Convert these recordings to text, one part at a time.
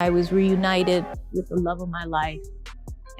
I was reunited with the love of my life,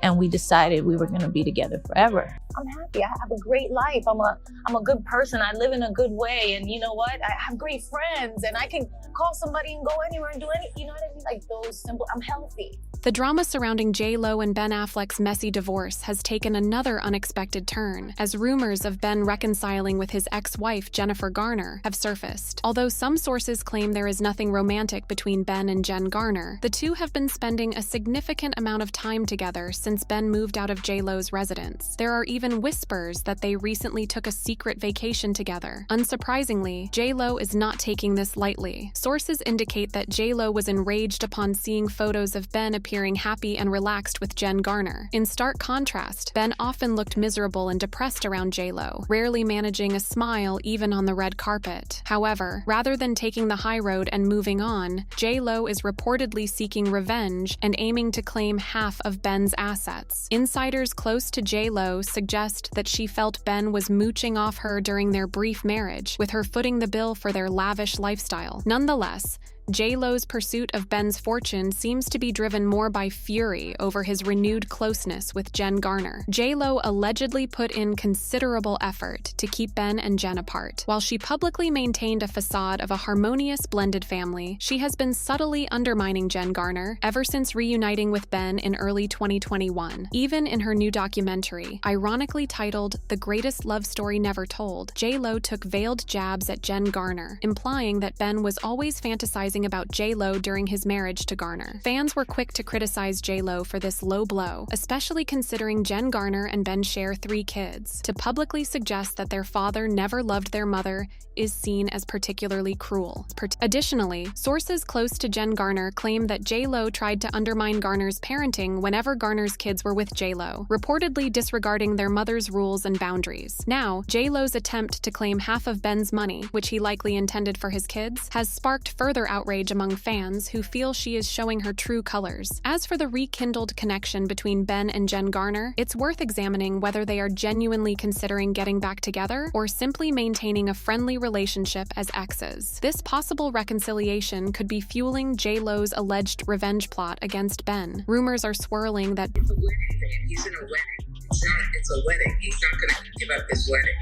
and we decided we were going to be together forever. I'm happy. I have a great life. I'm a good person. I live in a good way. And you know what? I have great friends, and I can call somebody and go anywhere and do anything. You know what I mean? Like those simple, I'm healthy. The drama surrounding J.Lo and Ben Affleck's messy divorce has taken another unexpected turn, as rumors of Ben reconciling with his ex-wife Jennifer Garner have surfaced. Although some sources claim there is nothing romantic between Ben and Jen Garner, the two have been spending a significant amount of time together since Ben moved out of J.Lo's residence. There are even whispers that they recently took a secret vacation together. Unsurprisingly, J.Lo is not taking this lightly. Sources indicate that J.Lo was enraged upon seeing photos of Ben appearing happy and relaxed with Jen Garner. In stark contrast, Ben often looked miserable and depressed around J.Lo, rarely managing a smile even on the red carpet. However, rather than taking the high road and moving on, J.Lo is reportedly seeking revenge and aiming to claim half of Ben's assets. Insiders close to J.Lo suggest that she felt Ben was mooching off her during their brief marriage, with her footing the bill for their lavish lifestyle. Nonetheless, J.Lo's pursuit of Ben's fortune seems to be driven more by fury over his renewed closeness with Jen Garner. J.Lo allegedly put in considerable effort to keep Ben and Jen apart. While she publicly maintained a facade of a harmonious blended family, she has been subtly undermining Jen Garner ever since reuniting with Ben in early 2021. Even in her new documentary, ironically titled The Greatest Love Story Never Told, J.Lo took veiled jabs at Jen Garner, implying that Ben was always fantasizing about J.Lo during his marriage to Garner. Fans were quick to criticize J.Lo for this low blow, especially considering Jen Garner and Ben share 3 kids. To publicly suggest that their father never loved their mother is seen as particularly cruel. Additionally, sources close to Jen Garner claim that J.Lo tried to undermine Garner's parenting whenever Garner's kids were with J.Lo, reportedly disregarding their mother's rules and boundaries. Now, J.Lo's attempt to claim half of Ben's money, which he likely intended for his kids, has sparked further outrage among fans who feel she is showing her true colors. As for the rekindled connection between Ben and Jen Garner, it's worth examining whether they are genuinely considering getting back together or simply maintaining a friendly relationship as exes. This possible reconciliation could be fueling J.Lo's alleged revenge plot against Ben. Rumors are swirling that it's a wedding, babe. He's in a wedding. It's a wedding. He's not going to give up his wedding.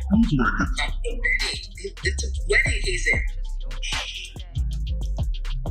It's a wedding he's in.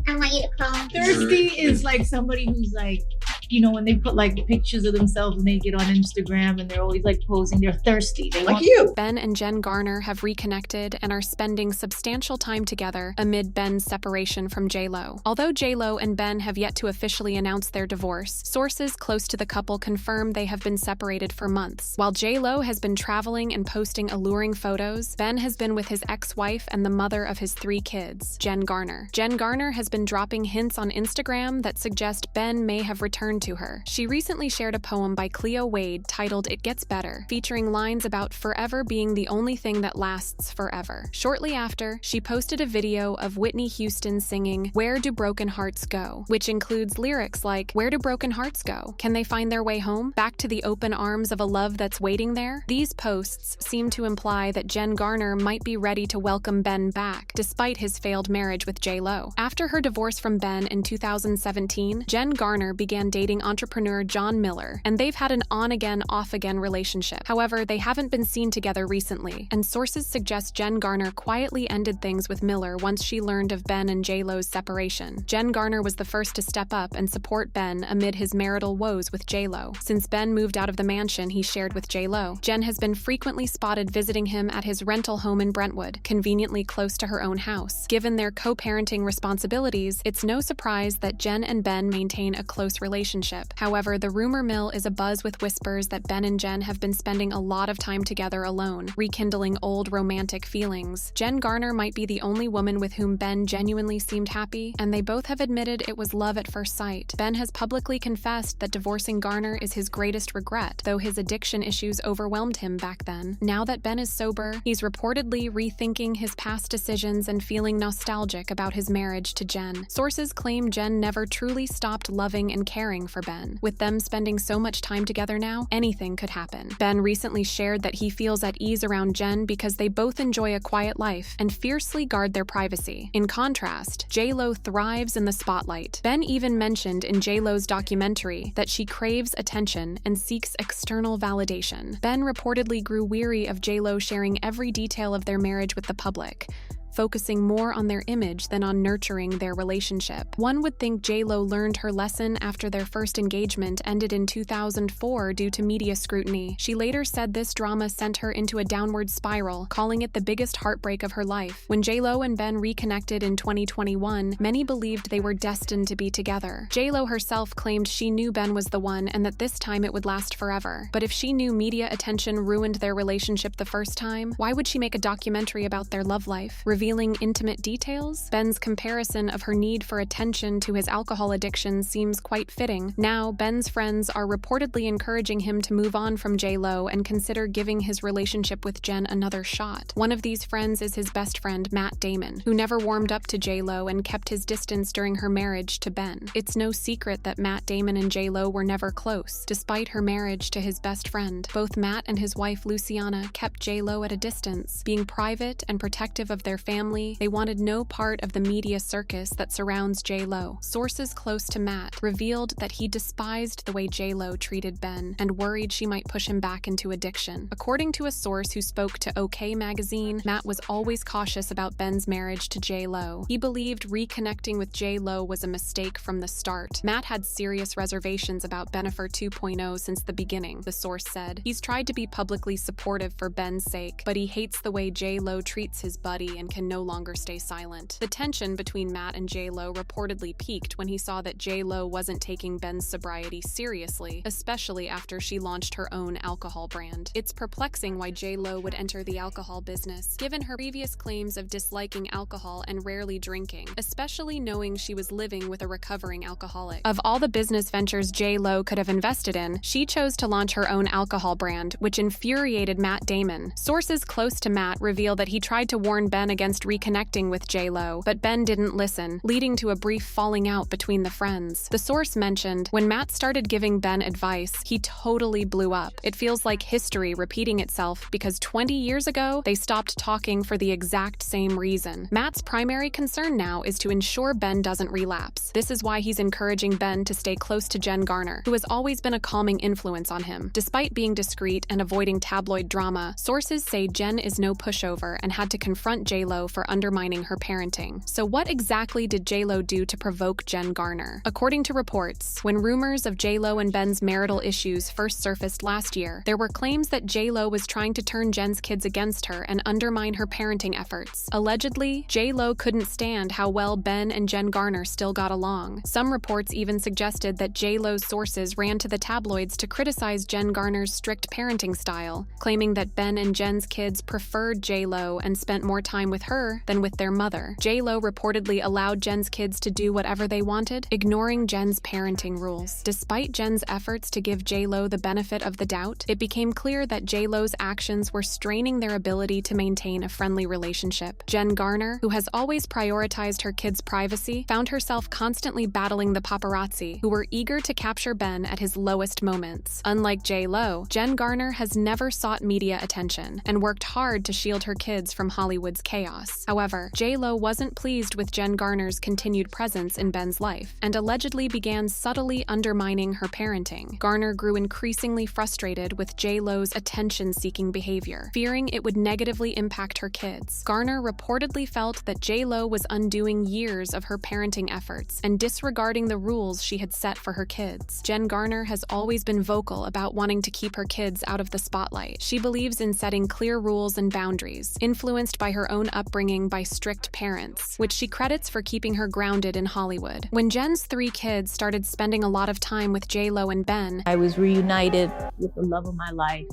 I want you to call. Thirsty is like somebody who's like, you know, when they put like pictures of themselves and they get on Instagram and they're always like posing, they're thirsty. They like you. Ben and Jen Garner have reconnected and are spending substantial time together amid Ben's separation from J.Lo. Although J.Lo and Ben have yet to officially announce their divorce, sources close to the couple confirm they have been separated for months. While J.Lo has been traveling and posting alluring photos, Ben has been with his ex-wife and the mother of his 3 kids, Jen Garner. Jen Garner has been dropping hints on Instagram that suggest Ben may have returned to her. She recently shared a poem by Cleo Wade titled It Gets Better, featuring lines about forever being the only thing that lasts forever. Shortly after, she posted a video of Whitney Houston singing Where Do Broken Hearts Go?, which includes lyrics like, where do broken hearts go? Can they find their way home? Back to the open arms of a love that's waiting there? These posts seem to imply that Jen Garner might be ready to welcome Ben back, despite his failed marriage with J.Lo. After her divorce from Ben in 2017, Jen Garner began dating entrepreneur John Miller, and they've had an on-again, off-again relationship. However, they haven't been seen together recently, and sources suggest Jen Garner quietly ended things with Miller once she learned of Ben and J.Lo's separation. Jen Garner was the first to step up and support Ben amid his marital woes with J.Lo. Since Ben moved out of the mansion he shared with J.Lo, Jen has been frequently spotted visiting him at his rental home in Brentwood, conveniently close to her own house. Given their co-parenting responsibilities, it's no surprise that Jen and Ben maintain a close relationship. However, the rumor mill is abuzz with whispers that Ben and Jen have been spending a lot of time together alone, rekindling old romantic feelings. Jen Garner might be the only woman with whom Ben genuinely seemed happy, and they both have admitted it was love at first sight. Ben has publicly confessed that divorcing Garner is his greatest regret, though his addiction issues overwhelmed him back then. Now that Ben is sober, he's reportedly rethinking his past decisions and feeling nostalgic about his marriage to Jen. Sources claim Jen never truly stopped loving and caring terrifying for Ben. With them spending so much time together now, anything could happen. Ben recently shared that he feels at ease around Jen because they both enjoy a quiet life and fiercely guard their privacy. In contrast, J.Lo thrives in the spotlight. Ben even mentioned in J.Lo's documentary that she craves attention and seeks external validation. Ben reportedly grew weary of J.Lo sharing every detail of their marriage with the public, focusing more on their image than on nurturing their relationship. One would think J.Lo learned her lesson after their first engagement ended in 2004 due to media scrutiny. She later said this drama sent her into a downward spiral, calling it the biggest heartbreak of her life. When J.Lo and Ben reconnected in 2021, many believed they were destined to be together. J.Lo herself claimed she knew Ben was the one and that this time it would last forever. But if she knew media attention ruined their relationship the first time, why would she make a documentary about their love life, revealing intimate details? Ben's comparison of her need for attention to his alcohol addiction seems quite fitting. Now, Ben's friends are reportedly encouraging him to move on from J.Lo and consider giving his relationship with Jen another shot. One of these friends is his best friend, Matt Damon, who never warmed up to J.Lo and kept his distance during her marriage to Ben. It's no secret that Matt Damon and J.Lo were never close, despite her marriage to his best friend. Both Matt and his wife, Luciana, kept J.Lo at a distance, being private and protective of their family. They wanted no part of the media circus that surrounds J.Lo. Sources close to Matt revealed that he despised the way J.Lo treated Ben and worried she might push him back into addiction. According to a source who spoke to OK magazine, Matt was always cautious about Ben's marriage to J.Lo. He believed reconnecting with J.Lo was a mistake from the start. Matt had serious reservations about Benaffleck 2.0 since the beginning, the source said. He's tried to be publicly supportive for Ben's sake, but he hates the way J.Lo treats his buddy and can no longer stay silent. The tension between Matt and J.Lo reportedly peaked when he saw that J.Lo wasn't taking Ben's sobriety seriously, especially after she launched her own alcohol brand. It's perplexing why J.Lo would enter the alcohol business, given her previous claims of disliking alcohol and rarely drinking, especially knowing she was living with a recovering alcoholic. Of all the business ventures J.Lo could have invested in, she chose to launch her own alcohol brand, which infuriated Matt Damon. Sources close to Matt reveal that he tried to warn Ben against reconnecting with J.Lo, but Ben didn't listen, leading to a brief falling out between the friends. The source mentioned, when Matt started giving Ben advice, he totally blew up. It feels like history repeating itself because 20 years ago, they stopped talking for the exact same reason. Matt's primary concern now is to ensure Ben doesn't relapse. This is why he's encouraging Ben to stay close to Jen Garner, who has always been a calming influence on him. Despite being discreet and avoiding tabloid drama, sources say Jen is no pushover and had to confront J.Lo for undermining her parenting. So what exactly did J.Lo do to provoke Jen Garner? According to reports, when rumors of J.Lo and Ben's marital issues first surfaced last year, there were claims that J.Lo was trying to turn Jen's kids against her and undermine her parenting efforts. Allegedly, J.Lo couldn't stand how well Ben and Jen Garner still got along. Some reports even suggested that J.Lo's sources ran to the tabloids to criticize Jen Garner's strict parenting style, claiming that Ben and Jen's kids preferred J.Lo and spent more time with her than with their mother. J.Lo reportedly allowed Jen's kids to do whatever they wanted, ignoring Jen's parenting rules. Despite Jen's efforts to give J.Lo the benefit of the doubt, it became clear that J.Lo's actions were straining their ability to maintain a friendly relationship. Jen Garner, who has always prioritized her kids' privacy, found herself constantly battling the paparazzi, who were eager to capture Ben at his lowest moments. Unlike J.Lo, Jen Garner has never sought media attention and worked hard to shield her kids from Hollywood's chaos. However, J.Lo wasn't pleased with Jen Garner's continued presence in Ben's life and allegedly began subtly undermining her parenting. Garner grew increasingly frustrated with J.Lo's attention-seeking behavior, fearing it would negatively impact her kids. Garner reportedly felt that J.Lo was undoing years of her parenting efforts and disregarding the rules she had set for her kids. Jen Garner has always been vocal about wanting to keep her kids out of the spotlight. She believes in setting clear rules and boundaries, influenced by her own upbringing by strict parents, which she credits for keeping her grounded in Hollywood. When Jen's 3 kids started spending a lot of time with J.Lo and Ben, I was reunited with the love of my life,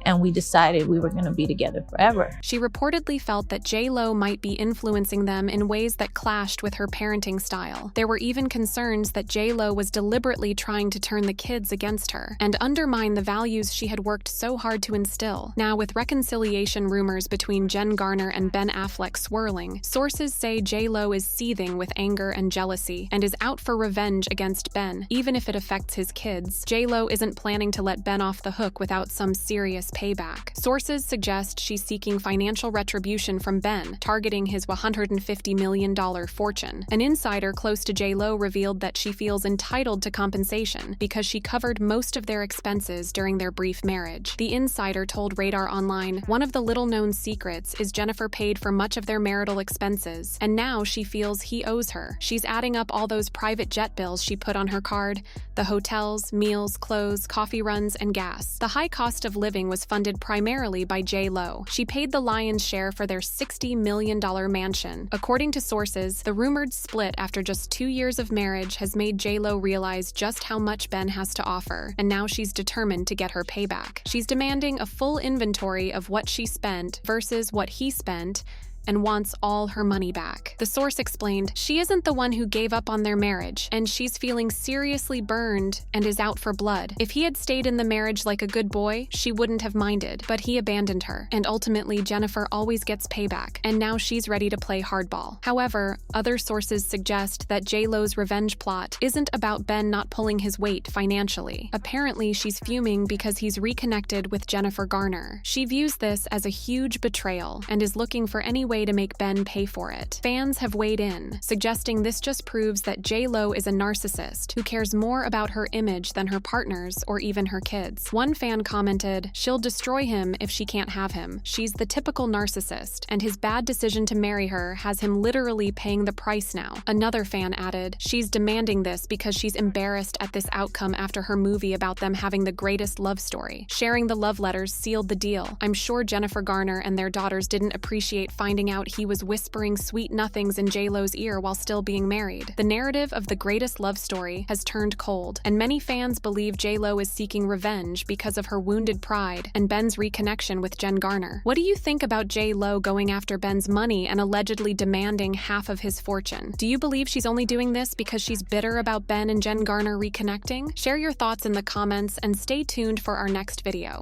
and we decided we were going to be together forever. She reportedly felt that J.Lo might be influencing them in ways that clashed with her parenting style. There were even concerns that J.Lo was deliberately trying to turn the kids against her and undermine the values she had worked so hard to instill. Now, with reconciliation rumors between Jen Garner and Ben Affleck swirling, sources say J.Lo is seething with anger and jealousy and is out for revenge against Ben, even if it affects his kids. J.Lo isn't planning to let Ben off the hook without some serious payback. Sources suggest she's seeking financial retribution from Ben, targeting his $150 million fortune. An insider close to J.Lo revealed that she feels entitled to compensation because she covered most of their expenses during their brief marriage. The insider told Radar Online, one of the little-known secrets is Jennifer paid for much of their marital expenses, and now she feels he owes her. She's adding up all those private jet bills she put on her card, the hotels, meals, clothes, coffee runs, and gas. The high cost of living was funded primarily by J.Lo. She paid the lion's share for their $60 million mansion. According to sources, the rumored split after just 2 years of marriage has made J.Lo realize just how much Ben has to offer, and now she's determined to get her payback. She's demanding a full inventory of what she spent versus what he spent, and wants all her money back. The source explained, she isn't the one who gave up on their marriage, and she's feeling seriously burned and is out for blood. If he had stayed in the marriage like a good boy, she wouldn't have minded, but he abandoned her. And ultimately, Jennifer always gets payback, and now she's ready to play hardball. However, other sources suggest that J.Lo's revenge plot isn't about Ben not pulling his weight financially. Apparently, she's fuming because he's reconnected with Jennifer Garner. She views this as a huge betrayal and is looking for any way to make Ben pay for it. Fans have weighed in, suggesting this just proves that J.Lo is a narcissist who cares more about her image than her partners or even her kids. One fan commented, "She'll destroy him if she can't have him. She's the typical narcissist, and his bad decision to marry her has him literally paying the price now." Another fan added, "She's demanding this because she's embarrassed at this outcome after her movie about them having the greatest love story. Sharing the love letters sealed the deal. I'm sure Jennifer Garner and their daughters didn't appreciate finding out he was whispering sweet nothings in J.Lo's ear while still being married." The narrative of the greatest love story has turned cold, and many fans believe J.Lo is seeking revenge because of her wounded pride and Ben's reconnection with Jen Garner. What do you think about J.Lo going after Ben's money and allegedly demanding half of his fortune? Do you believe she's only doing this because she's bitter about Ben and Jen Garner reconnecting? Share your thoughts in the comments and stay tuned for our next video.